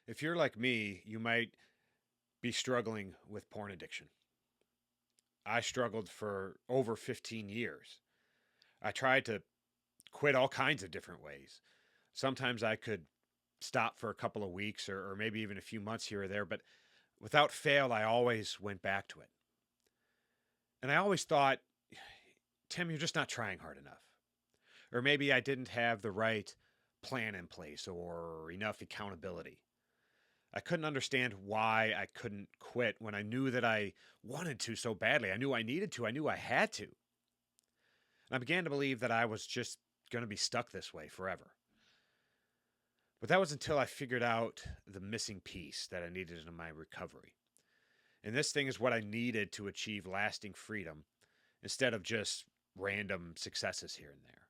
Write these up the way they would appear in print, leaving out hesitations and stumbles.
If you're like me, you might be struggling with porn addiction. I struggled for over 15 years. I tried to quit all kinds of different ways. Sometimes I could stop for a couple of weeks or maybe even a few months here or there, but without fail, I always went back to it. And I always thought, Tim, you're just not trying hard enough. Or maybe I didn't have the right plan in place or enough accountability. I couldn't understand why I couldn't quit when I knew that I wanted to so badly. I knew I needed to. I knew I had to. And I began to believe that I was just going to be stuck this way forever. But that was until I figured out the missing piece that I needed in my recovery. And this thing is what I needed to achieve lasting freedom instead of just random successes here and there.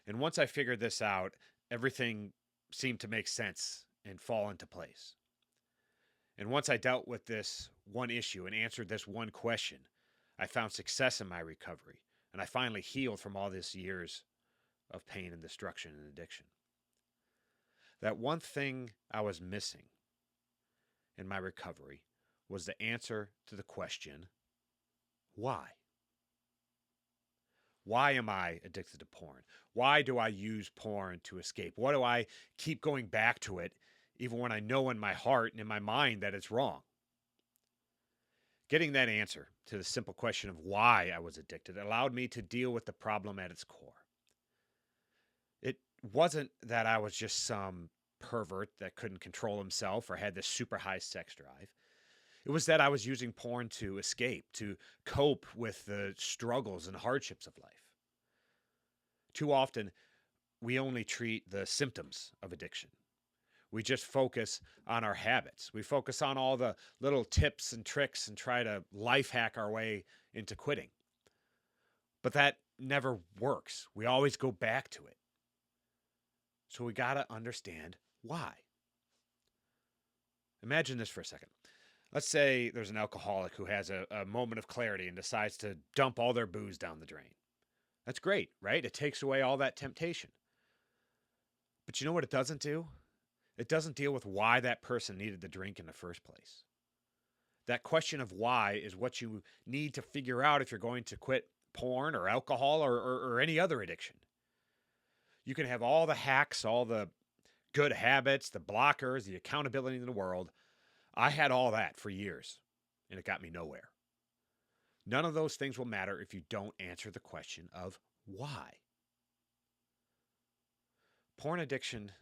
And once I figured this out, everything seemed to make sense and fall into place. And once I dealt with this one issue and answered this one question, I found success in my recovery. And I finally healed from all these years of pain and destruction and addiction. That one thing I was missing in my recovery was the answer to the question, why? Why am I addicted to porn? Why do I use porn to escape? Why do I keep going back to it even when I know in my heart and in my mind that it's wrong? Getting that answer to the simple question of why I was addicted allowed me to deal with the problem at its core. It wasn't that I was just some pervert that couldn't control himself or had this super high sex drive. It was that I was using porn to escape, to cope with the struggles and hardships of life. Too often, we only treat the symptoms of addiction. We just focus on our habits. We focus on all the little tips and tricks and try to life hack our way into quitting. But that never works. We always go back to it. So we got to understand why. Imagine this for a second. Let's say there's an alcoholic who has a moment of clarity and decides to dump all their booze down the drain. That's great, right? It takes away all that temptation. But you know what it doesn't do? It doesn't deal with why that person needed the drink in the first place. That question of why is what you need to figure out if you're going to quit porn or alcohol or any other addiction. You can have all the hacks, all the good habits, the blockers, the accountability in the world. I had all that for years, and it got me nowhere. None of those things will matter if you don't answer the question of why. Porn addiction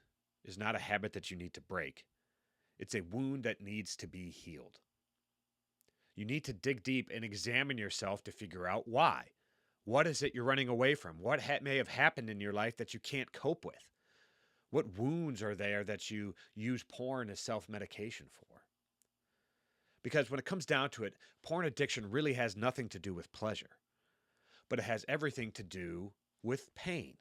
is not a habit that you need to break. It's a wound that needs to be healed. You need to dig deep and examine yourself to figure out why. What is it you're running away from? What may have happened in your life that you can't cope with? What wounds are there that you use porn as self-medication for? Because when it comes down to it, porn addiction really has nothing to do with pleasure, but it has everything to do with pain.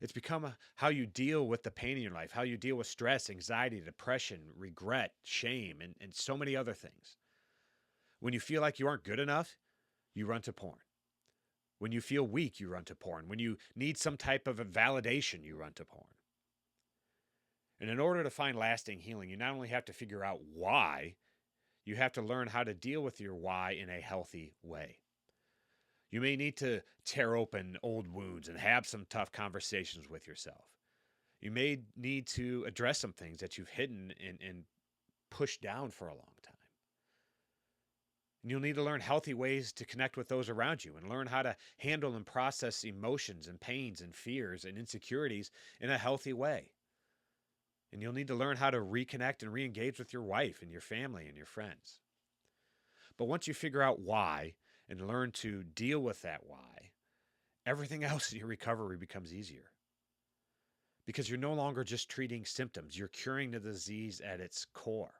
It's become how you deal with the pain in your life, how you deal with stress, anxiety, depression, regret, shame, and so many other things. When you feel like you aren't good enough, you run to porn. When you feel weak, you run to porn. When you need some type of a validation, you run to porn. And in order to find lasting healing, you not only have to figure out why, you have to learn how to deal with your why in a healthy way. You may need to tear open old wounds and have some tough conversations with yourself. You may need to address some things that you've hidden and pushed down for a long time. And you'll need to learn healthy ways to connect with those around you and learn how to handle and process emotions and pains and fears and insecurities in a healthy way. And you'll need to learn how to reconnect and re-engage with your wife and your family and your friends. But once you figure out why and learn to deal with that why, everything else in your recovery becomes easier. Because you're no longer just treating symptoms, you're curing the disease at its core.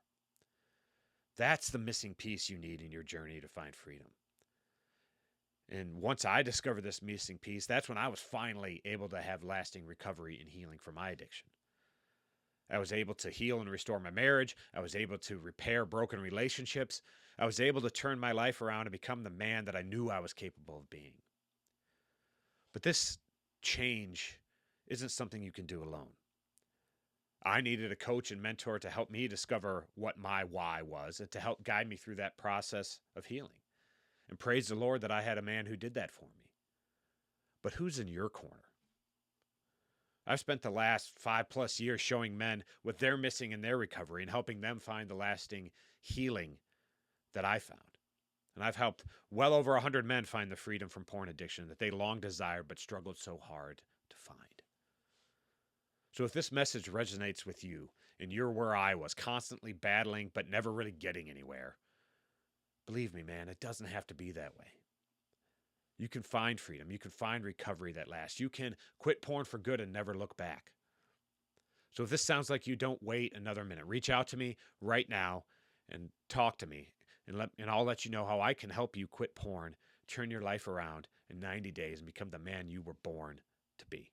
That's the missing piece you need in your journey to find freedom. And once I discovered this missing piece, that's when I was finally able to have lasting recovery and healing from my addiction. I was able to heal and restore my marriage. I was able to repair broken relationships. I was able to turn my life around and become the man that I knew I was capable of being. But this change isn't something you can do alone. I needed a coach and mentor to help me discover what my why was and to help guide me through that process of healing. And praise the Lord that I had a man who did that for me. But who's in your corner? I've spent the last 5+ years showing men what they're missing in their recovery and helping them find the lasting healing that I found. And I've helped well over 100 men find the freedom from porn addiction that they long desired but struggled so hard to find. So if this message resonates with you and you're where I was, constantly battling but never really getting anywhere, believe me, man, it doesn't have to be that way. You can find freedom. You can find recovery that lasts. You can quit porn for good and never look back. So if this sounds like you, don't wait another minute. Reach out to me right now and talk to me, and I'll let you know how I can help you quit porn, turn your life around in 90 days, and become the man you were born to be.